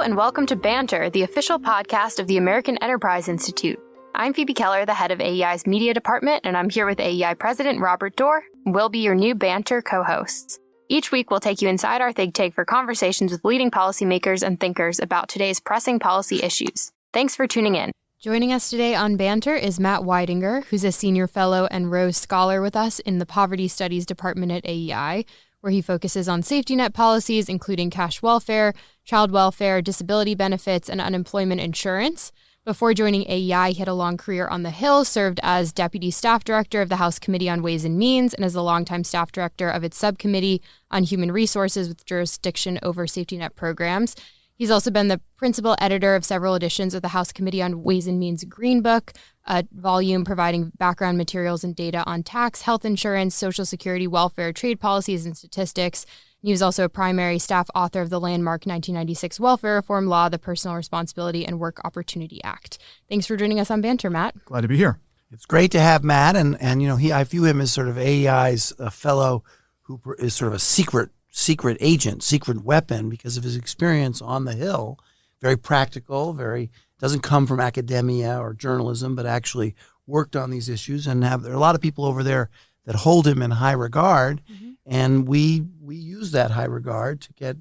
and welcome to BANTER, the official podcast of the American Enterprise Institute. I'm Phoebe Keller, the head of AEI's media department, and I'm here with AEI President Robert Doar. We'll be your new BANTER co-hosts. Each week, we'll take you inside our think tank for conversations with leading policymakers and thinkers about today's pressing policy issues. Thanks for tuning in. Joining us today on BANTER is Matt Weidinger, who's a senior fellow and Rose Scholar with us in the Poverty Studies Department at AEI, where he focuses on safety net policies, including cash welfare, child welfare, disability benefits, and unemployment insurance. Before joining AEI, he had a long career on the Hill, served as Deputy Staff Director of the House Committee on Ways and Means, and as the longtime Staff Director of its Subcommittee on Human Resources with jurisdiction over safety net programs. He's also been the principal editor of several editions of the House Committee on Ways and Means Green Book, a volume providing background materials and data on tax, health insurance, Social Security, welfare, trade policies, and statistics. He was also a primary staff author of the landmark 1996 welfare reform law, the Personal Responsibility and Work Opportunity Act. Thanks for joining us on BANTER, Matt. Glad to be here. It's great to have Matt, and you know, I view him as sort of AEI's fellow who is sort of a secret agent, secret weapon because of his experience on the Hill. Very practical, doesn't come from academia or journalism, but actually worked on these issues. And there are a lot of people over there that hold him in high regard. Mm-hmm. And we use that high regard to get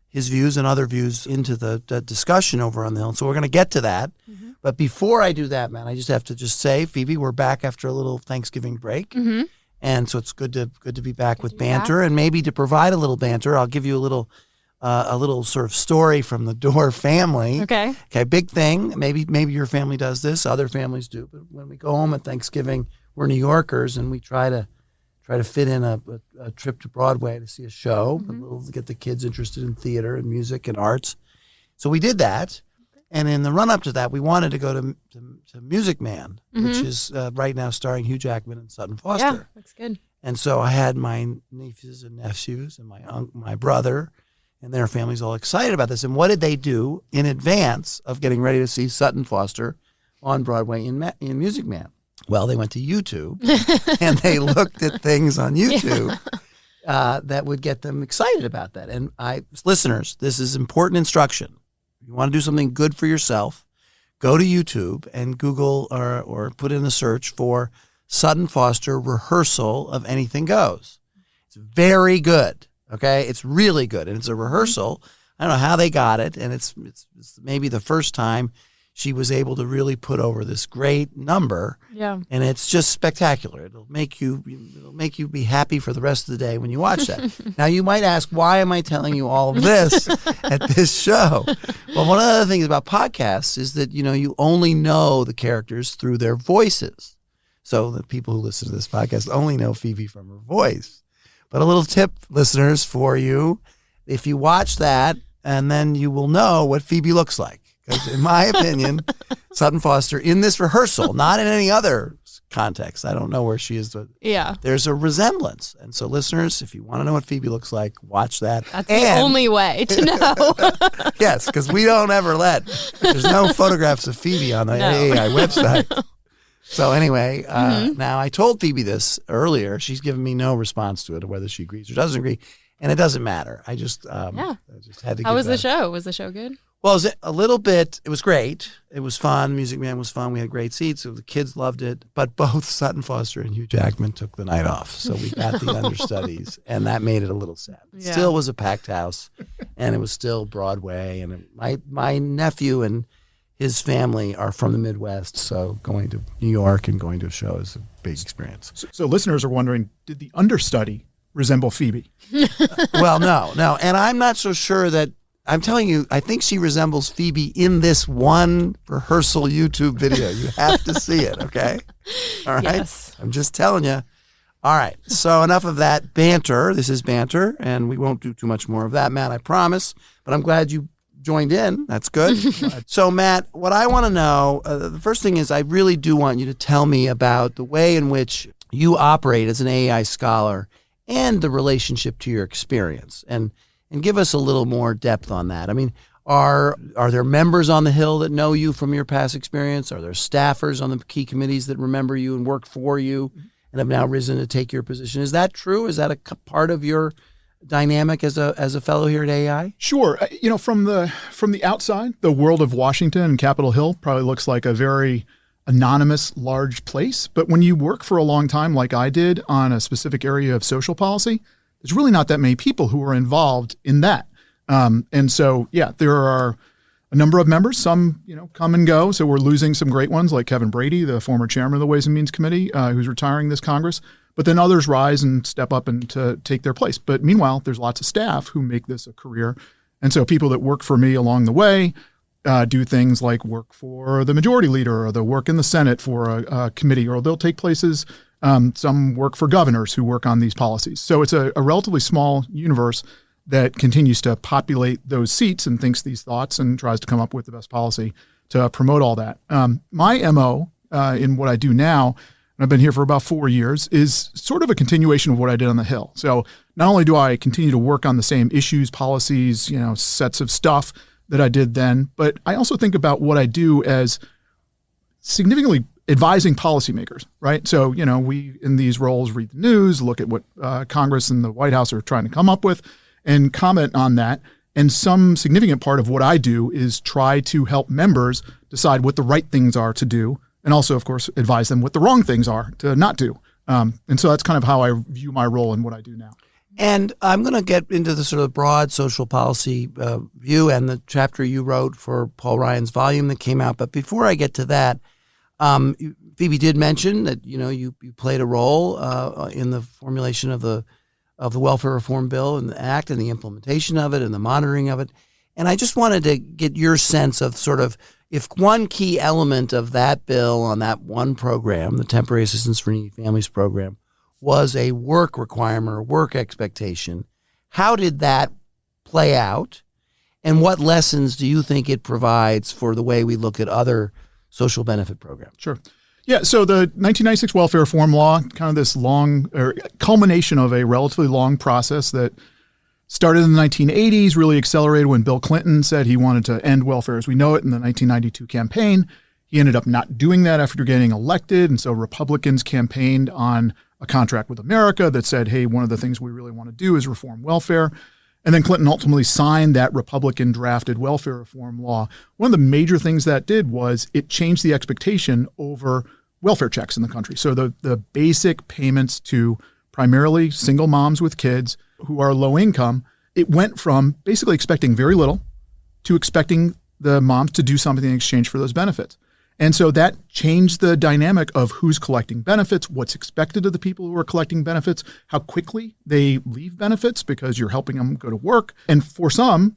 his views and other views into the discussion over on the Hill. So we're going to get to that. Mm-hmm. But before I do that, man, I just have to say, Phoebe, we're back after a little Thanksgiving break. Mm-hmm. And so it's good to be back with BANTER, and maybe to provide a little banter, I'll give you a little sort of story from the Doar family. Okay, big thing. Maybe your family does this, other families do. But when we go home at Thanksgiving, we're New Yorkers, and we try to fit in a trip to Broadway to see a show, to get the kids interested in theater and music and arts. So we did that. And in the run-up to that, we wanted to go to Music Man, which is right now starring Hugh Jackman and Sutton Foster. Yeah, looks good. And so I had my nieces and nephews and my brother and their families all excited about this. And what did they do in advance of getting ready to see Sutton Foster on Broadway in Music Man? Well, they went to YouTube and they looked at things on YouTube that would get them excited about that. And listeners, this is important instruction. You want to do something good for yourself, go to YouTube and Google or put in a search for Sutton Foster rehearsal of Anything Goes. It's very good, okay? It's really good, and it's a rehearsal. I don't know how they got it, and it's maybe the first time she was able to really put over this great number. Yeah. And it's just spectacular. It'll make you be happy for the rest of the day when you watch that. Now you might ask, why am I telling you all of this at this show? Well, one of the other things about podcasts is that, you know, you only know the characters through their voices. So the people who listen to this podcast only know Phoebe from her voice. But a little tip, listeners, for you, if you watch that, and then you will know what Phoebe looks like. Because in my opinion, Sutton Foster in this rehearsal, not in any other context, I don't know where she is, but there's a resemblance. And so listeners, if you want to know what Phoebe looks like, watch that. That's the only way to know. Yes, because we don't ever there's no photographs of Phoebe on the AEI website. So anyway, now I told Phoebe this earlier. She's given me no response to it, whether she agrees or doesn't agree. And it doesn't matter. I just had to. How was the show? Was the show good? Well, it was a little bit. It was great. It was fun. Music Man was fun. We had great seats. So the kids loved it. But both Sutton Foster and Hugh Jackman took the night off. So we got the understudies, and that made it a little sad. It still was a packed house, and it was still Broadway. And my nephew and his family are from the Midwest, so going to New York and going to a show is a big experience. So listeners are wondering, did the understudy resemble Phoebe? Well, no. And I'm not so sure that, I'm telling you, I think she resembles Phoebe in this one rehearsal YouTube video. You have to see it, okay? All right? Yes. I'm just telling you. All right. So enough of that banter. This is BANTER, and we won't do too much more of that, Matt, I promise. But I'm glad you joined in. That's good. So, Matt, what I want to know, the first thing is I really do want you to tell me about the way in which you operate as an AEI scholar and the relationship to your experience. And give us a little more depth on that. I mean, are there members on the Hill that know you from your past experience? Are there staffers on the key committees that remember you and work for you and have now risen to take your position? Is that true? Is that a part of your dynamic as a fellow here at AI? Sure. From the outside, the world of Washington and Capitol Hill probably looks like a very anonymous, large place. But when you work for a long time, like I did, on a specific area of social policy, there's really not that many people who are involved in that. And so, there are a number of members. Some, come and go. So we're losing some great ones like Kevin Brady, the former chairman of the Ways and Means Committee, who's retiring this Congress. But then others rise and step up and to take their place. But meanwhile, there's lots of staff who make this a career. And so people that work for me along the way do things like work for the majority leader, or they'll work in the Senate for a committee, or they'll take places. Some work for governors who work on these policies. So it's a relatively small universe that continues to populate those seats and thinks these thoughts and tries to come up with the best policy to promote all that. My MO in what I do now, and I've been here for about 4 years, is sort of a continuation of what I did on the Hill. So not only do I continue to work on the same issues, policies, sets of stuff that I did then, but I also think about what I do as significantly advising policymakers, right? So, we in these roles read the news, look at what Congress and the White House are trying to come up with, and comment on that. And some significant part of what I do is try to help members decide what the right things are to do, and also, of course, advise them what the wrong things are to not do. And so that's kind of how I view my role in what I do now. And I'm going to get into the sort of broad social policy view and the chapter you wrote for Paul Ryan's volume that came out. But before I get to that, Phoebe did mention that you played a role in the formulation of the welfare reform bill and the act and the implementation of it and the monitoring of it. And I just wanted to get your sense of sort of, if one key element of that bill on that one program, the Temporary Assistance for Needy Families program, was a work requirement or work expectation, how did that play out? And what lessons do you think it provides for the way we look at other social benefit programs? Sure. Yeah, so the 1996 welfare reform law, kind of this long culmination of a relatively long process that started in the 1980s, really accelerated when Bill Clinton said he wanted to end welfare as we know it in the 1992 campaign. He ended up not doing that after getting elected, and so Republicans campaigned on a contract with America that said, hey, one of the things we really want to do is reform welfare. And then Clinton ultimately signed that Republican-drafted welfare reform law. One of the major things that did was it changed the expectation over welfare checks in the country. So the basic payments to primarily single moms with kids who are low income, it went from basically expecting very little to expecting the moms to do something in exchange for those benefits. And so that changed the dynamic of who's collecting benefits, what's expected of the people who are collecting benefits, how quickly they leave benefits because you're helping them go to work. And for some,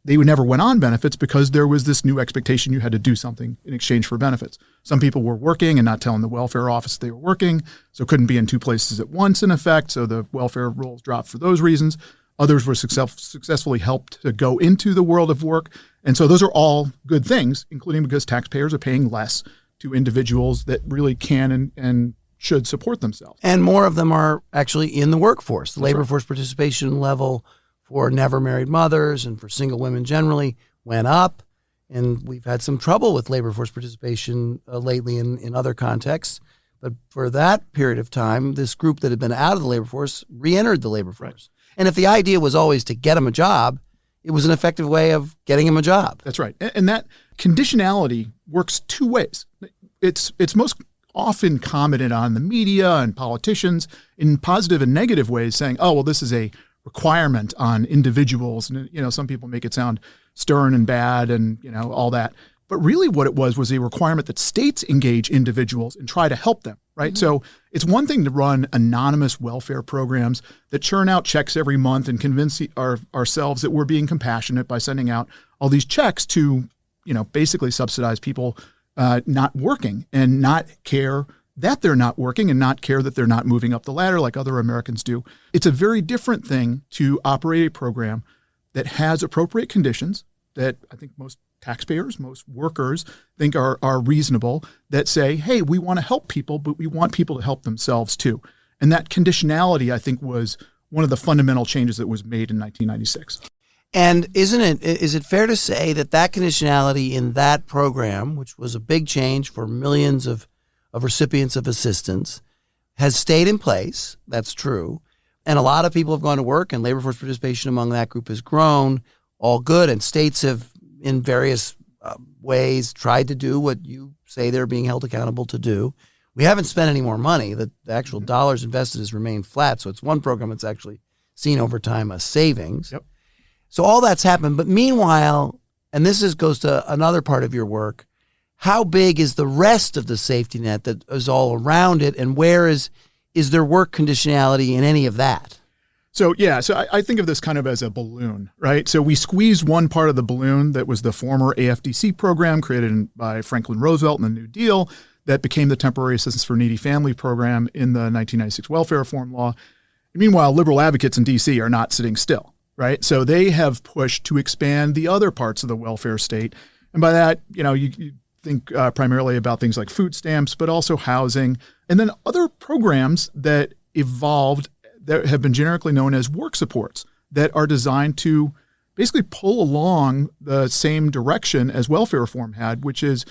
they never went on benefits because there was this new expectation you had to do something in exchange for benefits. Some people were working and not telling the welfare office they were working, so couldn't be in two places at once in effect, so the welfare rolls dropped for those reasons. Others were successfully helped to go into the world of work. And so those are all good things, including because taxpayers are paying less to individuals that really can and should support themselves. And more of them are actually in the workforce. The labor force participation level for never married mothers and for single women generally went up. And we've had some trouble with labor force participation lately in other contexts. But for that period of time, this group that had been out of the labor force re-entered the labor force. Right. And if the idea was always to get them a job, it was an effective way of getting them a job. That's right. And that conditionality works two ways. It's most often commented on in the media and politicians in positive and negative ways, saying, oh, well, this is a requirement on individuals. And, some people make it sound stern and bad and, all that. But really what it was a requirement that states engage individuals and try to help them, right? Mm-hmm. So it's one thing to run anonymous welfare programs that churn out checks every month and convince ourselves that we're being compassionate by sending out all these checks to, basically subsidize people not working and not care that they're not working and not care that they're not moving up the ladder like other Americans do. It's a very different thing to operate a program that has appropriate conditions that I think most taxpayers, most workers think are reasonable, that say, hey, we want to help people, but we want people to help themselves too. And that conditionality, I think, was one of the fundamental changes that was made in 1996. And is it fair to say that conditionality in that program, which was a big change for millions of recipients of assistance, has stayed in place? That's true. And a lot of people have gone to work, and labor force participation among that group has grown. All good. And states have, in various ways, tried to do what you say they're being held accountable to do. We haven't spent any more money. The actual dollars invested has remained flat. So it's one program that's actually seen over time a savings. Yep. So all that's happened. But meanwhile, and goes to another part of your work, how big is the rest of the safety net that is all around it, and where is there work conditionality in any of that? So I think of this kind of as a balloon, right? So we squeezed one part of the balloon that was the former AFDC program created by Franklin Roosevelt in the New Deal that became the Temporary Assistance for Needy Family program in the 1996 Welfare Reform Law. Meanwhile, liberal advocates in D.C. are not sitting still, right? So they have pushed to expand the other parts of the welfare state. And by that, you think primarily about things like food stamps, but also housing, and then other programs that evolved that have been generically known as work supports that are designed to basically pull along the same direction as welfare reform had, which is,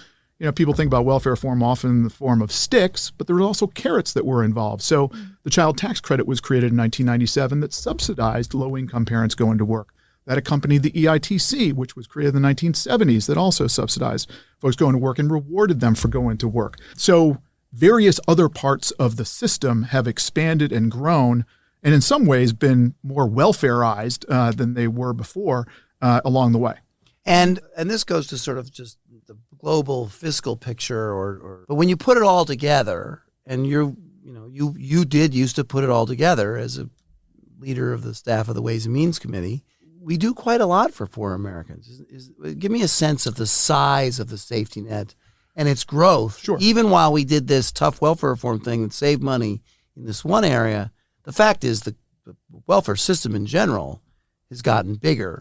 people think about welfare reform often in the form of sticks, but there were also carrots that were involved. So the child tax credit was created in 1997 that subsidized low-income parents going to work. That accompanied the EITC, which was created in the 1970s, that also subsidized folks going to work and rewarded them for going to work. So various other parts of the system have expanded and grown, and in some ways been more welfareized than they were before along the way. And this goes to sort of just the global fiscal picture, but when you put it all together, and you did used to put it all together as a leader of the staff of the Ways and Means Committee, we do quite a lot for poor Americans. Give me a sense of the size of the safety net and its growth. Sure. Even while we did this tough welfare reform thing that saved money in this one area, the fact is the welfare system in general has gotten bigger,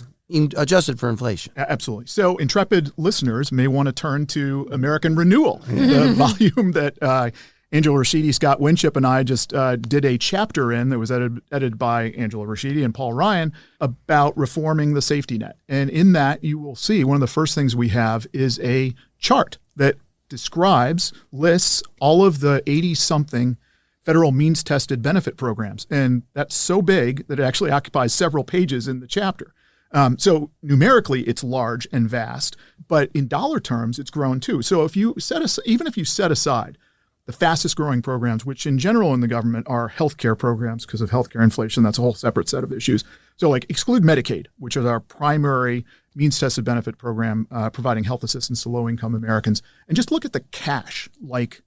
adjusted for inflation. Absolutely. So intrepid listeners may want to turn to American Renewal, the volume that Angela Rashidi, Scott Winship, and I just did a chapter in that was edited by Angela Rashidi and Paul Ryan about reforming the safety net. And in that, you will see one of the first things we have is a chart that lists all of the 80-something federal means-tested benefit programs. And that's so big that it actually occupies several pages in the chapter. So numerically, it's large and vast, but in dollar terms, it's grown too. So even if you set aside the fastest growing programs, which in general in the government are healthcare programs because of healthcare inflation, that's a whole separate set of issues. So exclude Medicaid, which is our primary means-tested benefit program providing health assistance to low-income Americans, and just look at the cash-like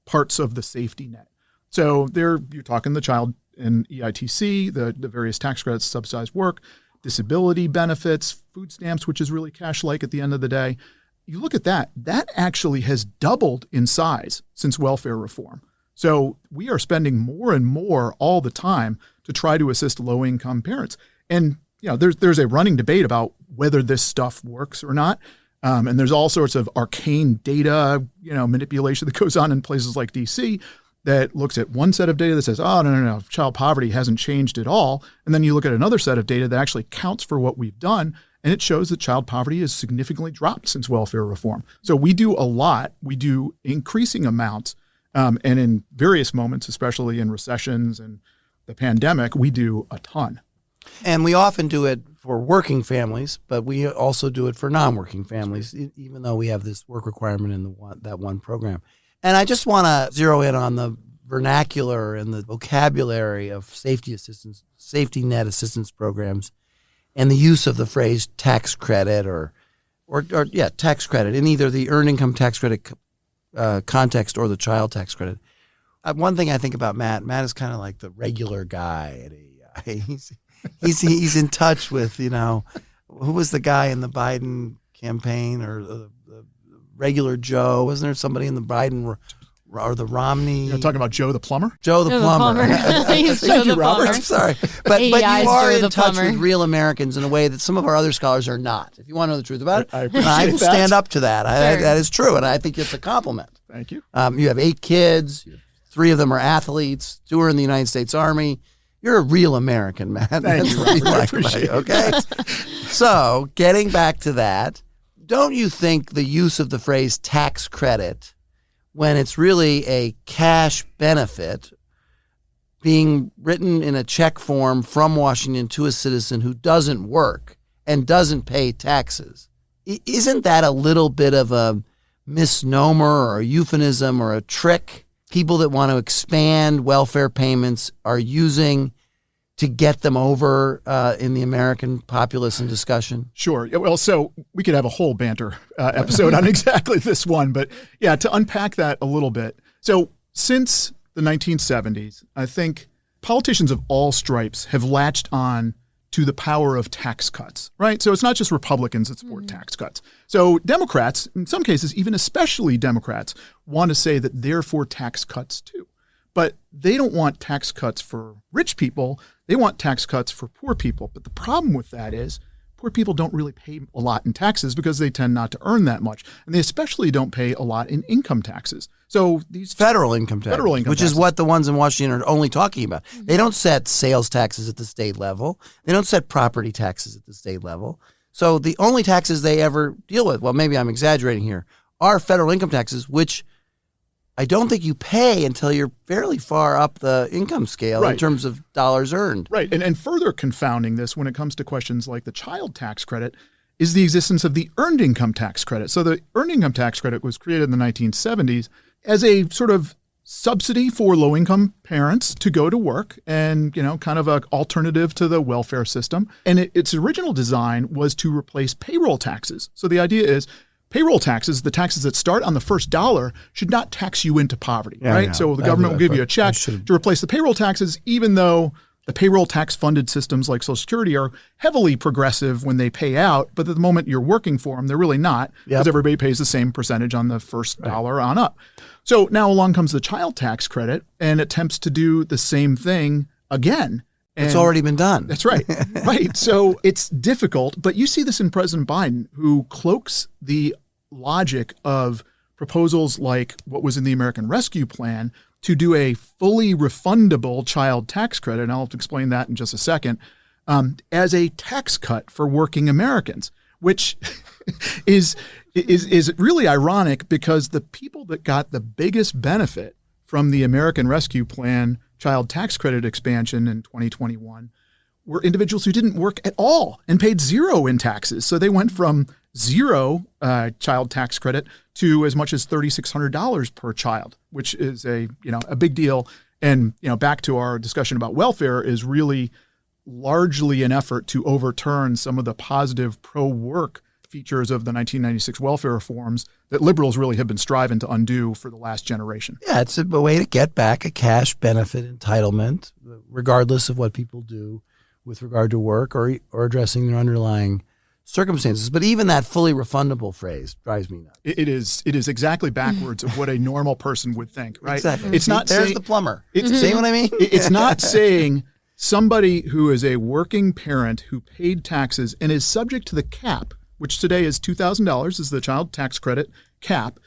parts of the safety net. So you're talking the child and EITC, the various tax credits, subsidized work, disability benefits, food stamps, which is really cash-like at the end of the day. You look at that actually has doubled in size since welfare reform. So we are spending more and more all the time to try to assist low-income parents. And there's a running debate about whether this stuff works or not. And there's all sorts of arcane data, manipulation that goes on in places like DC that looks at one set of data that says, oh, no, child poverty hasn't changed at all. And then you look at another set of data that actually counts for what we've done, and it shows that child poverty has significantly dropped since welfare reform. So we do a lot. We do increasing amounts. And in various moments, especially in recessions and the pandemic, we do a ton. And we often do it for working families, but we also do it for non-working families, even though we have this work requirement in that one program. And I just want to zero in on the vernacular and the vocabulary of safety net assistance programs, and the use of the phrase tax credit or tax credit in either the earned income tax credit context or the child tax credit. One thing I think about Matt is kind of like the regular guy at AEI. He's in touch with, who was the guy in the Biden campaign, or the regular Joe? Wasn't there somebody in the Biden or the Romney? You're talking about Joe the plumber? Joe the plumber. He's Thank Joe you, the Robert. plumber. I'm sorry. But you AEI's are Joe in the touch plumber. with real Americans in a way that some of our other scholars are not. If you want to know the truth about it, I and appreciate I will that. stand up to that. Sure. That is true, and I think it's a compliment. Thank you. You have 8 kids. 3 of them are athletes. 2 are in the United States Army. You're a real American, man. Thank you, what we Robert. I like about appreciate you, okay? So, getting back to that, don't you think the use of the phrase tax credit, when it's really a cash benefit, being written in a check form from Washington to a citizen who doesn't work and doesn't pay taxes. Isn't that a little bit of a misnomer or a euphemism or a trick people that want to expand welfare payments are using to get them over in the American populace and discussion? Sure. Well, so we could have a whole banter episode on exactly this one. But yeah, to unpack that a little bit. So since the 1970s, I think politicians of all stripes have latched on to the power of tax cuts, right? So it's not just Republicans that support tax cuts. So Democrats, in some cases, even especially Democrats, want to say that they're for tax cuts too. But they don't want tax cuts for rich people. They want tax cuts for poor people. But the problem with that is poor people don't really pay a lot in taxes because they tend not to earn that much. And they especially don't pay a lot in income taxes. So these federal income taxes, which is what the ones in Washington are only talking about. They don't set sales taxes at the state level. They don't set property taxes at the state level. So the only taxes they ever deal with, well, maybe I'm exaggerating here, are federal income taxes, which I don't think you pay until you're fairly far up the income scale in terms of dollars earned. Right. And further confounding this when it comes to questions like the child tax credit is the existence of the earned income tax credit. So the earned income tax credit was created in the 1970s as a sort of subsidy for low-income parents to go to work and, kind of an alternative to the welfare system. And its original design was to replace payroll taxes. So the idea is payroll taxes, the taxes that start on the first dollar, should not tax you into poverty, right? Yeah. So the government will give you a check to replace the payroll taxes, even though the payroll tax-funded systems like Social Security are heavily progressive when they pay out, but at the moment you're working for them, they're really not, because everybody pays the same percentage on the first dollar on up. So now along comes the child tax credit and attempts to do the same thing again. And it's already been done. That's right. Right. So it's difficult, but you see this in President Biden, who cloaks the logic of proposals like what was in the American Rescue Plan to do a fully refundable child tax credit, and I'll explain that in just a second, as a tax cut for working Americans, which is really ironic because the people that got the biggest benefit from the American Rescue Plan child tax credit expansion in 2021 were individuals who didn't work at all and paid zero in taxes. So they went from zero child tax credit to as much as $3,600 per child, which is a big deal. And back to our discussion about welfare, is really largely an effort to overturn some of the positive pro-work features of the 1996 welfare reforms that liberals really have been striving to undo for the last generation. Yeah, it's a way to get back a cash benefit entitlement, regardless of what people do with regard to work or addressing their underlying circumstances. But even that fully refundable phrase drives me nuts. It is exactly backwards of what a normal person would think, right? Exactly. It's not There's the plumber. See what I mean? It's not saying somebody who is a working parent who paid taxes and is subject to the cap, which today is $2,000 is the child tax credit cap,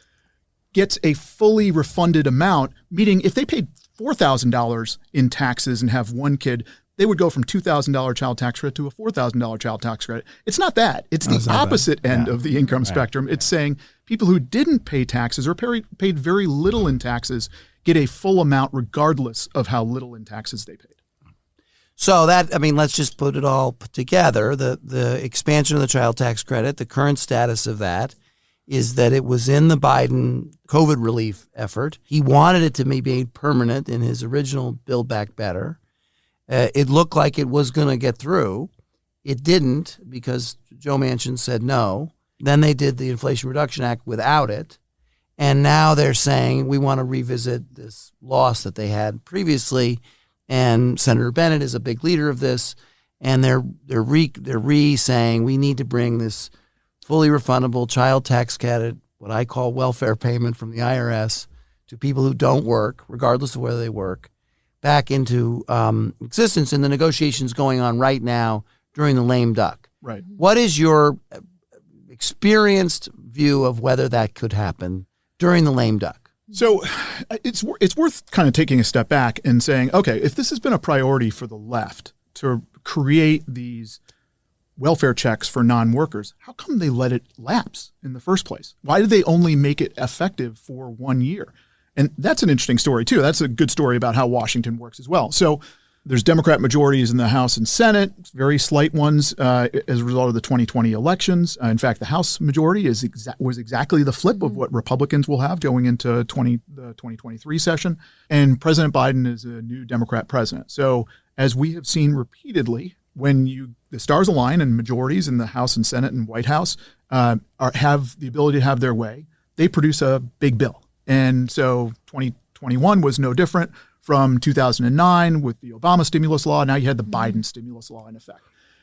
gets a fully refunded amount, meaning if they paid $4,000 in taxes and have one kid, they would go from $2,000 child tax credit to a $4,000 child tax credit. It's not that. It's the opposite end of the income spectrum. It's saying people who didn't pay taxes or paid very little in taxes get a full amount regardless of how little in taxes they paid. So let's just put it all together. The expansion of the child tax credit, the current status of that is that it was in the Biden COVID relief effort. He wanted it to be made permanent in his original Build Back Better. It looked like it was going to get through. It didn't because Joe Manchin said no. Then they did the Inflation Reduction Act without it. And now they're saying we want to revisit this loss that they had previously. And Senator Bennett is a big leader of this. And they're saying we need to bring this fully refundable child tax credit, what I call welfare payment from the IRS, to people who don't work, regardless of whether they work, back into existence in the negotiations going on right now during the lame duck. Right. What is your experienced view of whether that could happen during the lame duck? So it's worth kind of taking a step back and saying, okay, if this has been a priority for the left to create these welfare checks for non-workers, how come they let it lapse in the first place? Why did they only make it effective for 1 year? And that's an interesting story, too. That's a good story about how Washington works as well. So there's Democrat majorities in the House and Senate, very slight ones as a result of the 2020 elections. In fact, the House majority was exactly the flip of what Republicans will have going into the 2023 session. And President Biden is a new Democrat president. So as we have seen repeatedly, when the stars align and majorities in the House and Senate and White House have the ability to have their way, they produce a big bill. And so 2021 was no different. From 2009 with the Obama stimulus law, now you had the Biden stimulus law in effect.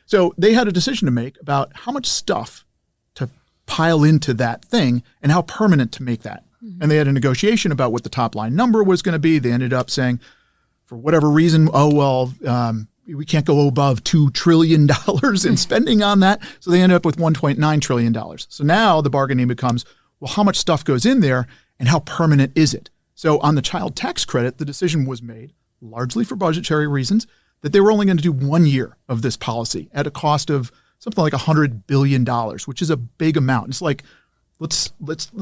So they had a decision to make about how much stuff to pile into that thing and how permanent to make that. And they had a negotiation about what the top line number was going to be. They ended up saying, for whatever reason, we can't go above $2 trillion in spending on that. So they ended up with $1.9 trillion. So now the bargaining becomes, well, how much stuff goes in there and how permanent is it? So on the child tax credit, the decision was made, largely for budgetary reasons, that they were only going to do 1 year of this policy at a cost of something like $100 billion, which is a big amount. It's like, let's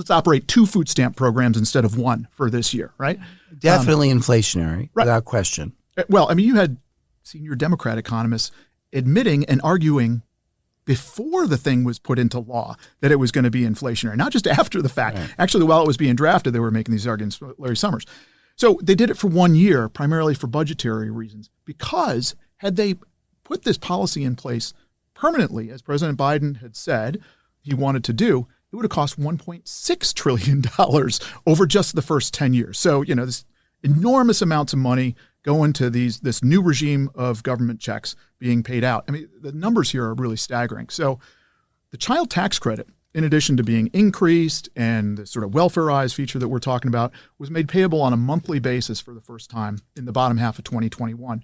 operate 2 food stamp programs instead of 1 for this year, right? Definitely inflationary, right, without question. Well, I mean, you had senior Democrat economists admitting and arguing before the thing was put into law that it was going to be inflationary, not just after the fact. Right. Actually, while it was being drafted, they were making these arguments, Larry Summers. So they did it for 1 year, primarily for budgetary reasons, because had they put this policy in place permanently, as President Biden had said he wanted to do, it would have cost $1.6 trillion over just the first 10 years. So, this enormous amounts of money go into this new regime of government checks being paid out. I mean, the numbers here are really staggering. So the child tax credit, in addition to being increased and the sort of welfareized feature that we're talking about, was made payable on a monthly basis for the first time in the bottom half of 2021.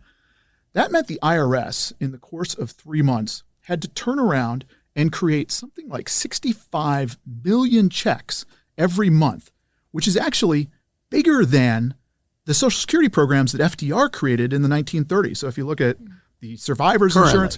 That meant the IRS, in the course of 3 months, had to turn around and create something like 65 million checks every month, which is actually bigger than the Social Security programs that FDR created in the 1930s. So if you look at the survivors insurance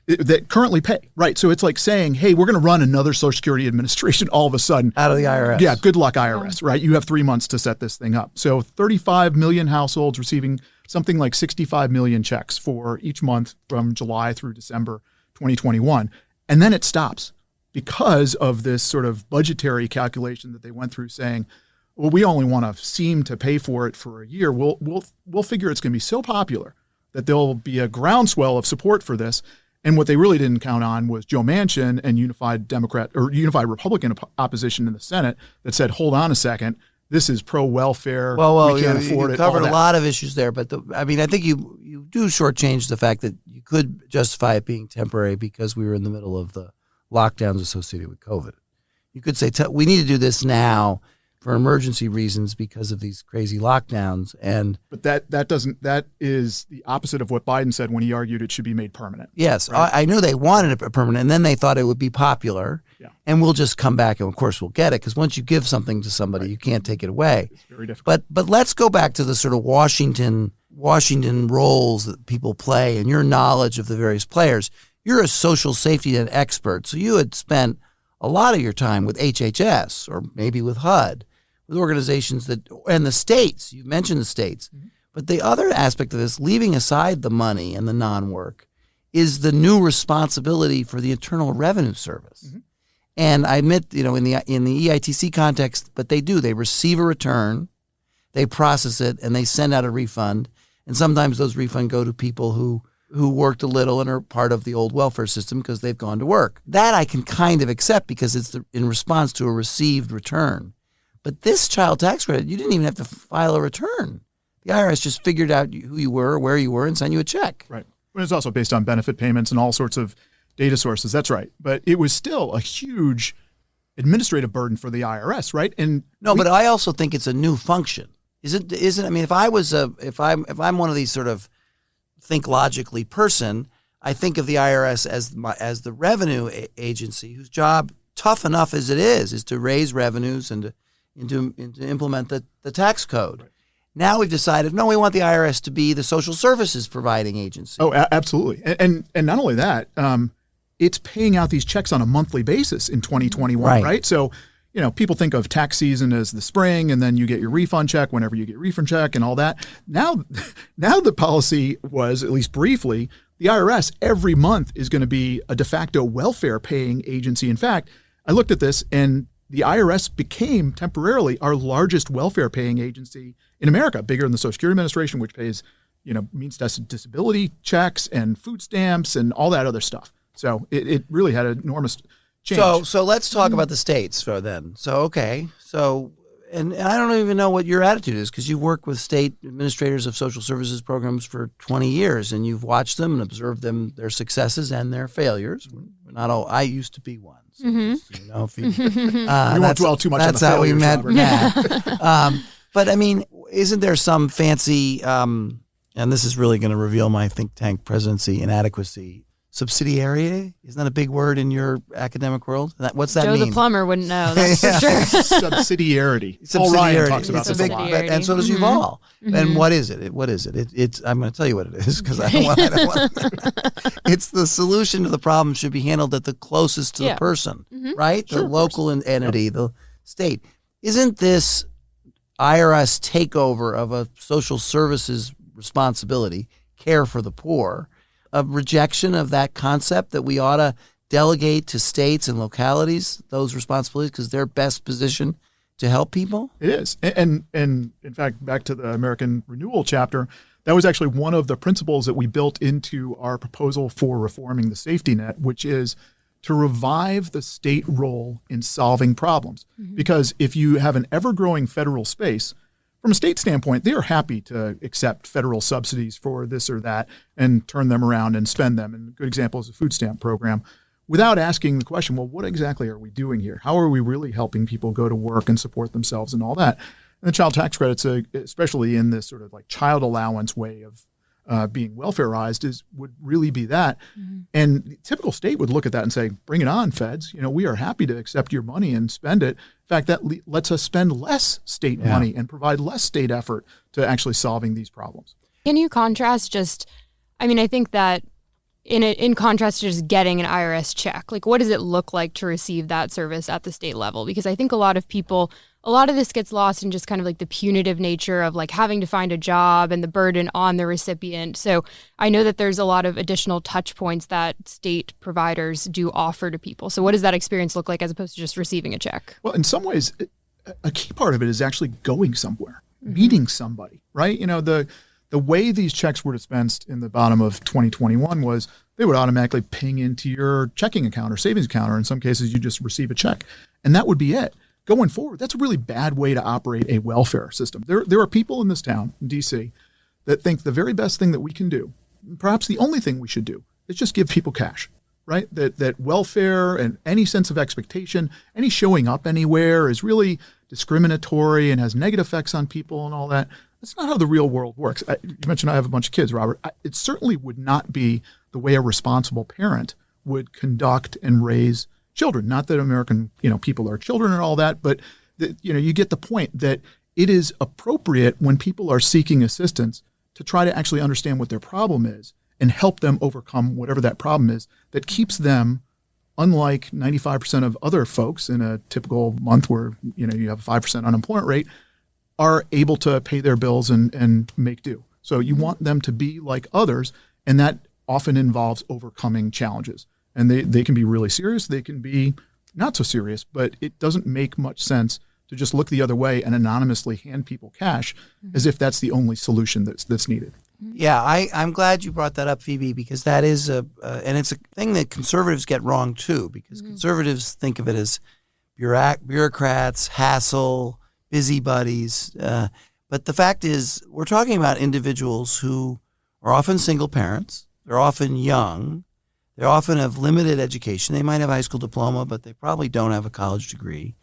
that currently pay, right? So it's like saying, hey, we're going to run another Social Security Administration all of a sudden. Out of the IRS. Yeah, good luck, IRS, right? You have 3 months to set this thing up. So 35 million households receiving something like 65 million checks for each month from July through December 2021. And then it stops because of this sort of budgetary calculation that they went through saying, well, we only want to seem to pay for it for a year. We'll figure it's going to be so popular that there'll be a groundswell of support for this. And what they really didn't count on was Joe Manchin and unified Republican opposition in the Senate that said, hold on a second, this is pro-welfare. Well, we can't afford it. You covered a lot of issues there, but I think you do shortchange the fact that you could justify it being temporary because we were in the middle of the lockdowns associated with COVID. You could say we need to do this now for emergency reasons because of these crazy lockdowns. But that is the opposite of what Biden said when he argued it should be made permanent. Yes, right? I knew they wanted it permanent, and then they thought it would be popular, and we'll just come back, and of course we'll get it, because once you give something to somebody, right, you can't take it away. It's very difficult. But let's go back to the sort of Washington roles that people play and your knowledge of the various players. You're a social safety net expert, so you had spent a lot of your time with HHS or maybe with HUD, with organizations and the states. You mentioned the states. Mm-hmm. But the other aspect of this, leaving aside the money and the non-work, is the new responsibility for the Internal Revenue Service. Mm-hmm. And I admit, in the EITC context, but they receive a return, they process it, and they send out a refund. And sometimes those refunds go to people who worked a little and are part of the old welfare system because they've gone to work. That I can kind of accept because it's in response to a received return. But this child tax credit, you didn't even have to file a return. The IRS just figured out who you were, where you were, and sent you a check. Right. But it's also based on benefit payments and all sorts of data sources. That's right. But it was still a huge administrative burden for the IRS, right? But I also think it's a new function. Isn't? I mean, if I'm one of these sort of think logically person, I think of the IRS as the revenue agency whose job, tough enough as it is to raise revenues and to implement the tax code. Right. Now we've decided, no, we want the IRS to be the social services providing agency. Oh, absolutely. And not only that, it's paying out these checks on a monthly basis in 2021, right? So, people think of tax season as the spring, and then you get your refund check whenever you get refund check and all that. Now the policy was, at least briefly, the IRS every month is going to be a de facto welfare paying agency. In fact, I looked at this, and the IRS became temporarily our largest welfare paying agency in America, bigger than the Social Security Administration, which pays, means disability checks and food stamps and all that other stuff. So it really had an enormous change. So let's talk about the states then. And I don't even know what your attitude is, because you've worked with state administrators of social services programs for 20 years, and you've watched them and observed their successes and their failures. Not all. I used to be one. So just, we won't dwell too much on the failures. That's how we met. Robert. But I mean, isn't there some fancy, and this is really going to reveal my think tank presidency inadequacy, subsidiarity? Isn't that a big word in your academic world? What's that mean? Joe the plumber wouldn't know, that's for sure. Subsidiarity. Paul Ryan talks about this a lot. And so does Yuval. And what is it? What is it? It's I'm going to tell you what it is, because I don't want It's the solution to the problem should be handled at the closest to the person, right? Sure, the local entity, the state. Isn't this IRS takeover of a social services responsibility, care for the poor, a rejection of that concept that we ought to delegate to states and localities those responsibilities because they're best positioned to help people? It is. And in fact, back to the American Renewal chapter, that was actually one of the principles that we built into our proposal for reforming the safety net, which is to revive the state role in solving problems. Because if you have an ever-growing federal space, from a state standpoint, they are happy to accept federal subsidies for this or that and turn them around and spend them. And a good example is the food stamp program, without asking the question, well, what exactly are we doing here? How are we really helping people go to work and support themselves and all that? And the child tax credits, especially in this sort of like child allowance way of being welfareized, would really be that. And the typical state would look at that and say, bring it on, feds. We are happy to accept your money and spend it. In fact, that lets us spend less state money and provide less state effort to actually solving these problems. Can you contrast I think that in contrast to just getting an IRS check, like what does it look like to receive that service at the state level? Because I think a lot of this gets lost in just kind of like the punitive nature of like having to find a job and the burden on the recipient. So I know that there's a lot of additional touch points that state providers do offer to people. So what does that experience look like as opposed to just receiving a check? Well, in some ways, a key part of it is actually going somewhere, meeting somebody, right? The way these checks were dispensed in the bottom of 2021 was they would automatically ping into your checking account or savings account, or in some cases you just receive a check, and that would be it. Going forward, that's a really bad way to operate a welfare system. There are people in this town, in D.C., that think the very best thing that we can do, perhaps the only thing we should do, is just give people cash, right? That welfare and any sense of expectation, any showing up anywhere is really discriminatory and has negative effects on people and all that. That's not how the real world works. You mentioned I have a bunch of kids, Robert. It certainly would not be the way a responsible parent would conduct and raise children. Not that American, people are children and all that, but you get the point that it is appropriate when people are seeking assistance to try to actually understand what their problem is and help them overcome whatever that problem is that keeps them, unlike 95% of other folks in a typical month where you have a 5% unemployment rate, are able to pay their bills and make do. So you want them to be like others, and that often involves overcoming challenges. And they can be really serious, they can be not so serious, but it doesn't make much sense to just look the other way and anonymously hand people cash as if that's the only solution that's needed. Yeah, I'm glad you brought that up, Phoebe, because that is and it's a thing that conservatives get wrong too, because conservatives think of it as bureaucrats, hassle, busybodies. But the fact is, we're talking about individuals who are often single parents. They're often young. They often have limited education. They might have a high school diploma, but they probably don't have a college degree.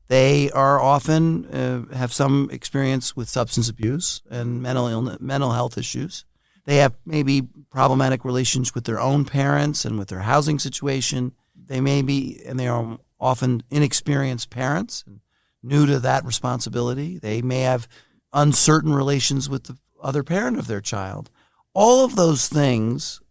They are often have some experience with substance abuse and mental health issues. They have maybe problematic relations with their own parents and with their housing situation. They are often inexperienced parents and new to that responsibility. They may have uncertain relations with the other parent of their child. All of those things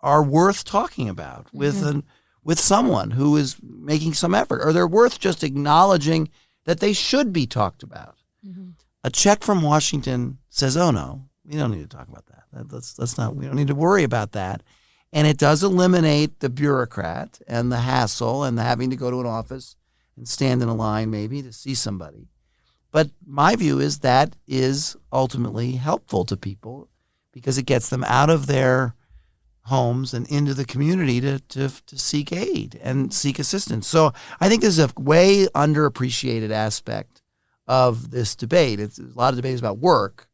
are worth talking about with with someone who is making some effort, or they're worth just acknowledging that they should be talked about. Mm-hmm. A check from Washington says, oh no, we don't need to talk about that. We don't need to worry about that. And it does eliminate the bureaucrat and the hassle and the having to go to an office and stand in a line maybe to see somebody. But my view is that is ultimately helpful to people because it gets them out of their homes and into the community to seek aid and seek assistance. So I think this is a way underappreciated aspect of this debate. It's a lot of debates about work,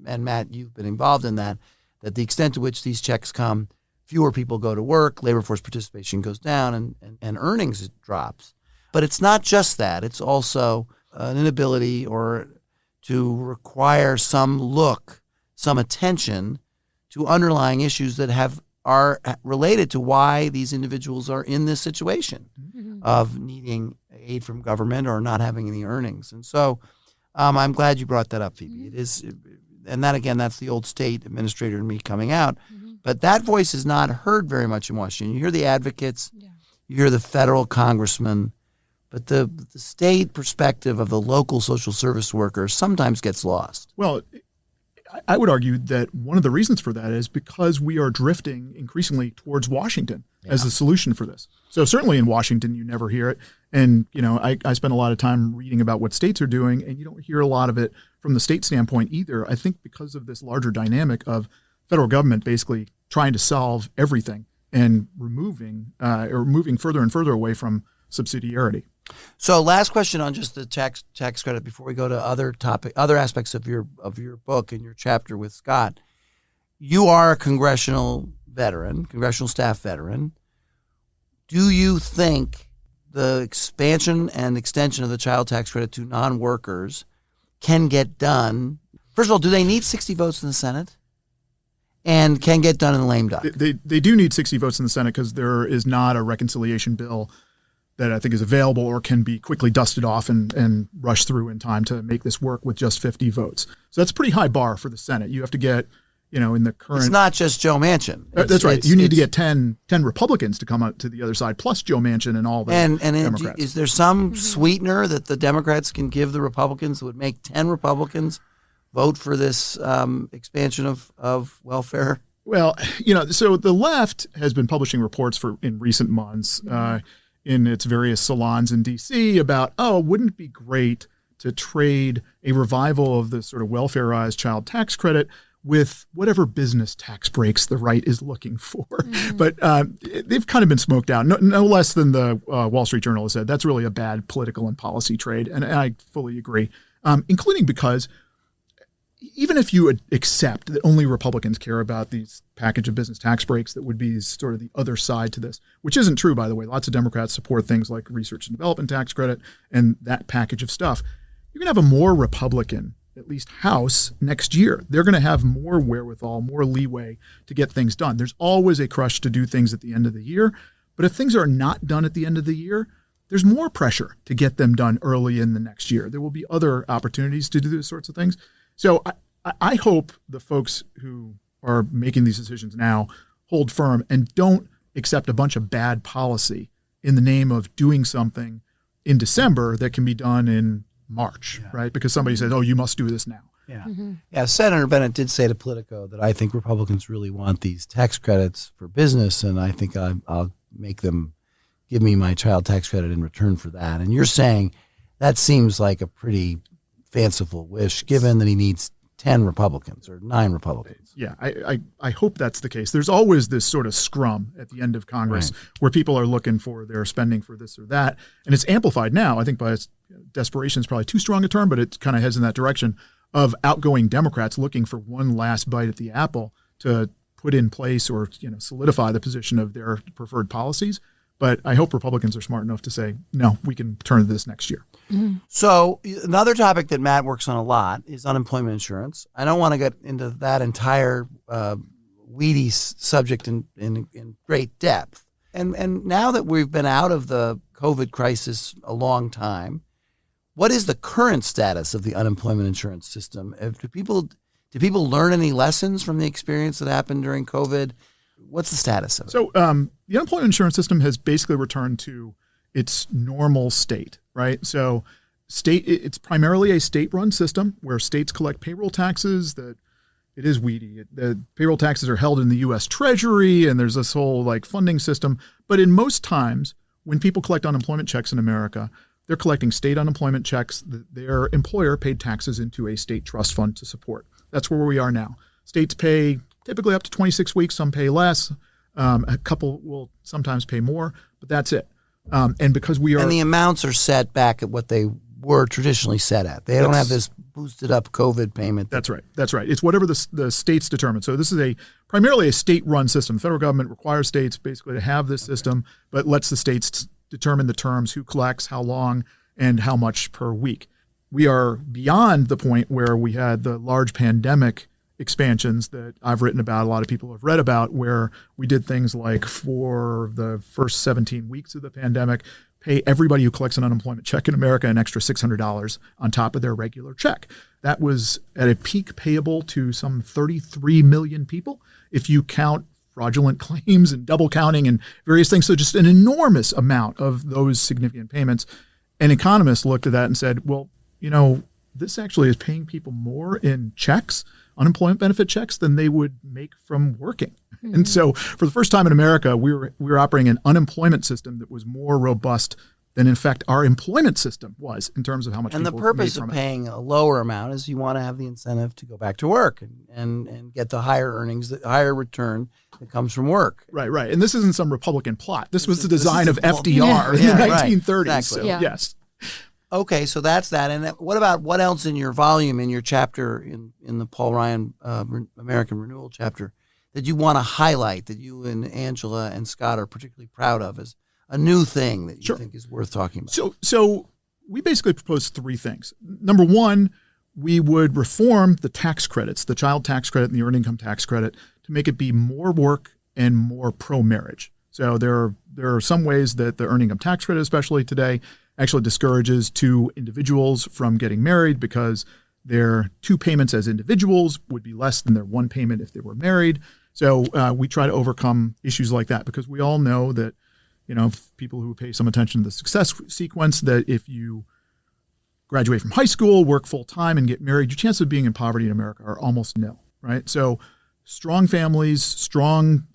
and Matt, you've been involved in that the extent to which these checks come, fewer people go to work, labor force participation goes down, and earnings drops. But it's not just that. It's also an inability or to require some attention to underlying issues that are related to why these individuals are in this situation of needing aid from government or not having any earnings. And so I'm glad you brought that up, Phoebe. It is, and that again, that's the old state administrator in me coming out. But that voice is not heard very much in Washington. You hear the advocates, you hear the federal congressman, but the state perspective of the local social service worker sometimes gets lost. Well, I would argue that one of the reasons for that is because we are drifting increasingly towards Washington as the solution for this. So certainly in Washington, you never hear it. And, I spend a lot of time reading about what states are doing, and you don't hear a lot of it from the state standpoint either. I think because of this larger dynamic of federal government basically trying to solve everything and moving further and further away from subsidiarity. So last question on just the tax credit before we go to other aspects of your book and your chapter with Scott. You are a congressional staff veteran. Do you think the expansion and extension of the child tax credit to non-workers can get done? First of all, do they need 60 votes in the Senate? And can get done in lame duck? They do need 60 votes in the Senate because there is not a reconciliation bill that I think is available or can be quickly dusted off and rushed through in time to make this work with just 50 votes. So that's a pretty high bar for the Senate. You have to get, in the current... It's not just Joe Manchin. That's right. You need to get 10 Republicans to come out to the other side, plus Joe Manchin and all the Democrats. Is there some sweetener that the Democrats can give the Republicans that would make 10 Republicans vote for this expansion of welfare? Well, so the left has been publishing reports in recent months in its various salons in D.C. about, wouldn't it be great to trade a revival of the sort of welfareized child tax credit with whatever business tax breaks the right is looking for. But they've kind of been smoked out, no less than the Wall Street Journal has said. That's really a bad political and policy trade, and I fully agree, including because even if you accept that only Republicans care about these package of business tax breaks that would be sort of the other side to this, which isn't true, by the way. Lots of Democrats support things like research and development tax credit and that package of stuff. You're going to have a more Republican, at least House, next year. They're going to have more wherewithal, more leeway to get things done. There's always a crush to do things at the end of the year. But if things are not done at the end of the year, there's more pressure to get them done early in the next year. There will be other opportunities to do those sorts of things. So I hope the folks who are making these decisions now hold firm and don't accept a bunch of bad policy in the name of doing something in December that can be done in March, right? Because somebody says, you must do this now. Yeah. Senator Bennett did say to Politico that I think Republicans really want these tax credits for business, and I think I'll make them give me my child tax credit in return for that. And you're saying that seems like a pretty fanciful wish, given that he needs 10 Republicans or 9 Republicans. Yeah, I hope that's the case. There's always this sort of scrum at the end of Congress where people are looking for their spending for this or that. And it's amplified now, I think by desperation is probably too strong a term, but it kind of heads in that direction of outgoing Democrats looking for one last bite at the apple to put in place or solidify the position of their preferred policies. But I hope Republicans are smart enough to say, no, we can turn to this next year. So another topic that Matt works on a lot is unemployment insurance. I don't want to get into that entire weedy subject in great depth. And now that we've been out of the COVID crisis a long time, what is the current status of the unemployment insurance system? Do people learn any lessons from the experience that happened during COVID? what's the status of it? So the unemployment insurance system has basically returned to its normal state, right? So it's primarily a state-run system where states collect payroll taxes. That it is weedy. The payroll taxes are held in the U.S. Treasury, and there's this whole like funding system. But in most times, when people collect unemployment checks in America, they're collecting state unemployment checks that their employer paid taxes into a state trust fund to support. That's where we are now. States pay typically up to 26 weeks. Some pay less. A couple will sometimes pay more, but that's it. And because we are, and the amounts are set back at what they were traditionally set at. They don't have this boosted up COVID payment. That's right. That's right. It's whatever the states determine. So this is primarily a state-run system. The federal government requires states basically to have this system, but lets the states determine the terms, who collects, how long, and how much per week. We are beyond the point where we had the large pandemic expansions that I've written about, a lot of people have read about, where we did things like for the first 17 weeks of the pandemic, pay everybody who collects an unemployment check in America an extra $600 on top of their regular check. That was at a peak payable to some 33 million people if you count fraudulent claims and double counting and various things. So just an enormous amount of those significant payments. And economists looked at that and said, well, this actually is paying people more in checks, unemployment benefit checks, than they would make from working. Mm-hmm. And so for the first time in America, we were operating an unemployment system that was more robust than, in fact, our employment system was in terms of how much and people the purpose made from of paying a lower amount is you want to have the incentive to go back to work and get the higher earnings, the higher return that comes from work. Right. And this isn't some Republican plot. This was the design of FDR in the 1930s. Exactly. So, yes. Okay, so that's that. And what else in your volume, in your chapter, in the Paul Ryan American Renewal chapter, that you want to highlight, that you and Angela and Scott are particularly proud of as a new thing that you think is worth talking about? So we basically proposed three things. Number one, we would reform the tax credits, the child tax credit and the earned income tax credit, to make it be more work and more pro-marriage. So there are some ways that the earned income tax credit, especially today, actually discourages two individuals from getting married because their two payments as individuals would be less than their one payment if they were married. So we try to overcome issues like that because we all know that, people who pay some attention to the success sequence, that if you graduate from high school, work full time, and get married, your chances of being in poverty in America are almost nil, right? So strong families, strong,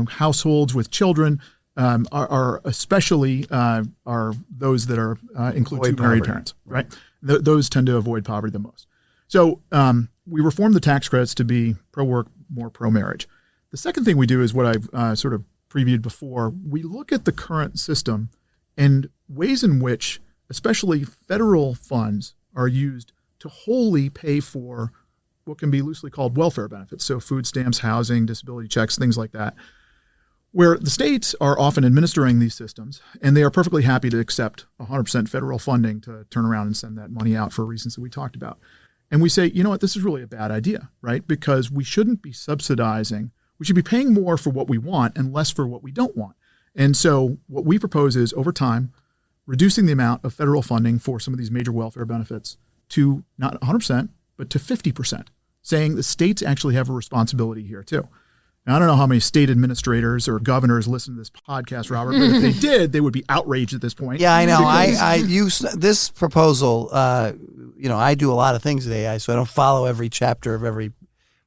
households with children are especially are those that are include two married parents, right? Those tend to avoid poverty the most. So we reform the tax credits to be pro-work, more pro-marriage. The second thing we do is what I've sort of previewed before. We look at the current system and ways in which, especially federal funds, are used to wholly pay for what can be loosely called welfare benefits. So food stamps, housing, disability checks, things like that, where the states are often administering these systems, and they are perfectly happy to accept 100% federal funding to turn around and send that money out for reasons that we talked about. And we say, you know what, this is really a bad idea, right? Because we shouldn't be subsidizing. We should be paying more for what we want and less for what we don't want. And so what we propose is, over time, reducing the amount of federal funding for some of these major welfare benefits to not 100%, but to 50%, saying the states actually have a responsibility here too. Now, I don't know how many state administrators or governors listen to this podcast, Robert, but if they did, they would be outraged at this point. Yeah, I know. I use this proposal. I do a lot of things at AI, so I don't follow every chapter of every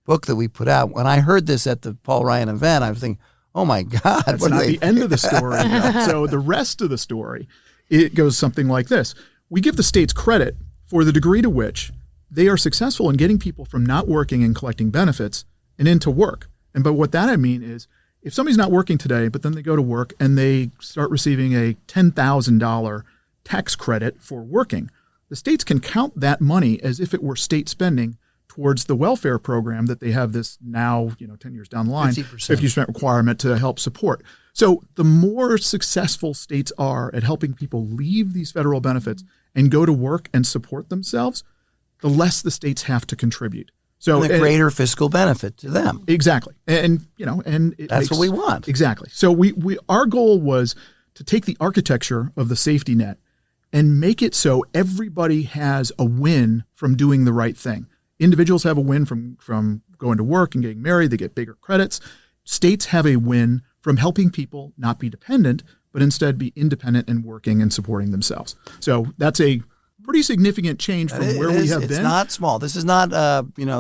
book that we put out. When I heard this at the Paul Ryan event, I was thinking, oh my God. That's not the end of the story. So the rest of the story, it goes something like this. We give the states credit for the degree to which they are successful in getting people from not working and collecting benefits and into work. And by what that I mean is, if somebody's not working today, but then they go to work and they start receiving a $10,000 tax credit for working, the states can count that money as if it were state spending towards the welfare program that they have this now, 10 years down the line, 50% requirement to help support. So the more successful states are at helping people leave these federal benefits and go to work and support themselves, the less the states have to contribute. So and a greater fiscal benefit to them. Exactly. And that's what we want. Exactly. So our goal was to take the architecture of the safety net and make it so everybody has a win from doing the right thing. Individuals have a win from going to work and getting married. They get bigger credits. states have a win from helping people not be dependent, but instead be independent and working and supporting themselves. So that's a pretty significant change from where we have been. It's not small. This is not,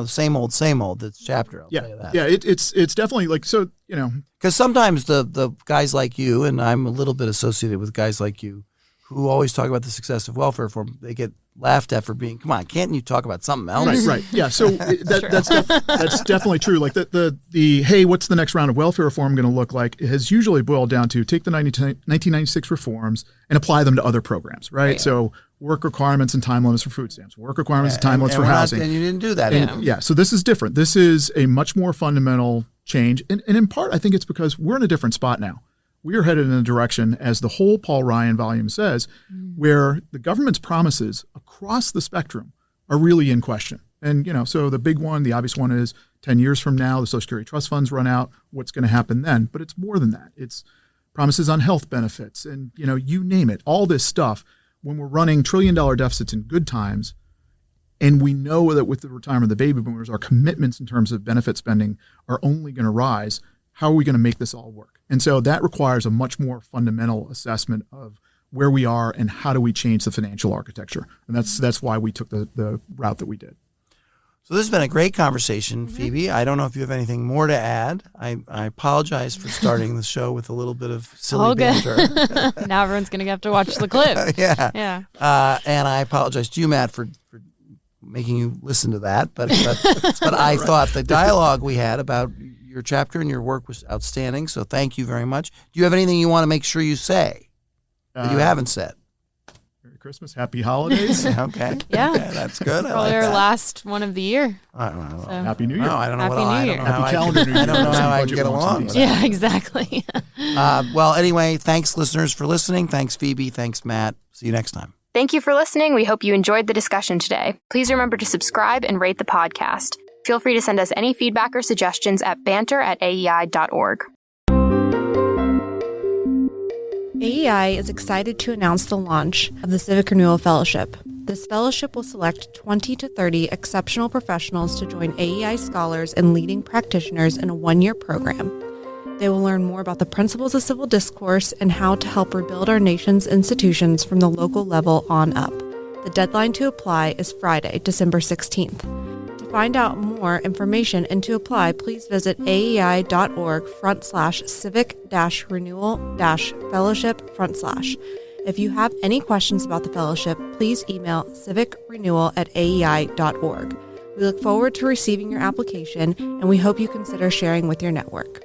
same old, this chapter. I'll tell you that. Yeah, it's definitely like, so, Because sometimes the guys like you, and I'm a little bit associated with guys like you, who always talk about the success of welfare reform, they get laughed at for being, come on, can't you talk about something else? Right. Yeah. So that's definitely true. Like the hey, what's the next round of welfare reform going to look like? It has usually boiled down to take the 1996 reforms and apply them to other programs, right? So work requirements and time limits for food stamps, work requirements and time limits for housing. And you didn't do that. Yeah. So this is different. This is a much more fundamental change. And in part, I think it's because we're in a different spot now. We are headed in a direction, as the whole Paul Ryan volume says, where the government's promises across the spectrum are really in question. And, so the big one, the obvious one is 10 years from now, the Social Security trust funds run out. What's going to happen then? But it's more than that. It's promises on health benefits and, you name it, all this stuff. When we're running $1 trillion deficits in good times, and we know that with the retirement of the baby boomers, our commitments in terms of benefit spending are only going to rise, how are we going to make this all work? And so that requires a much more fundamental assessment of where we are and how do we change the financial architecture. And that's why we took the route that we did. So this has been a great conversation, Phoebe. I don't know if you have anything more to add. I apologize for starting the show with a little bit of silly banter. Now everyone's going to have to watch the clip. Yeah. And I apologize to you, Matt, for making you listen to that. But I thought the dialogue we had about your chapter and your work was outstanding. So thank you very much. Do you have anything you want to make sure you say that you haven't said? Merry Christmas, happy holidays. Okay. Yeah. Okay, that's good. Probably our last one of the year. Happy New Year. No, I don't know Happy what New I Year. don't know how Happy calendar New Year. I don't know how I Budget get wants to along be. with that. Yeah, exactly. Well, anyway, thanks, listeners, for listening. Thanks, Phoebe. Thanks, Matt. See you next time. Thank you for listening. We hope you enjoyed the discussion today. Please remember to subscribe and rate the podcast. Feel free to send us any feedback or suggestions at banter@aei.org. AEI is excited to announce the launch of the Civic Renewal Fellowship. This fellowship will select 20 to 30 exceptional professionals to join AEI scholars and leading practitioners in a one-year program. They will learn more about the principles of civil discourse and how to help rebuild our nation's institutions from the local level on up. The deadline to apply is Friday, December 16th. To find out more information and to apply, please visit aei.org/civic-renewal-fellowship/. If you have any questions about the fellowship, please email civicrenewal@aei.org. We look forward to receiving your application, and we hope you consider sharing with your network.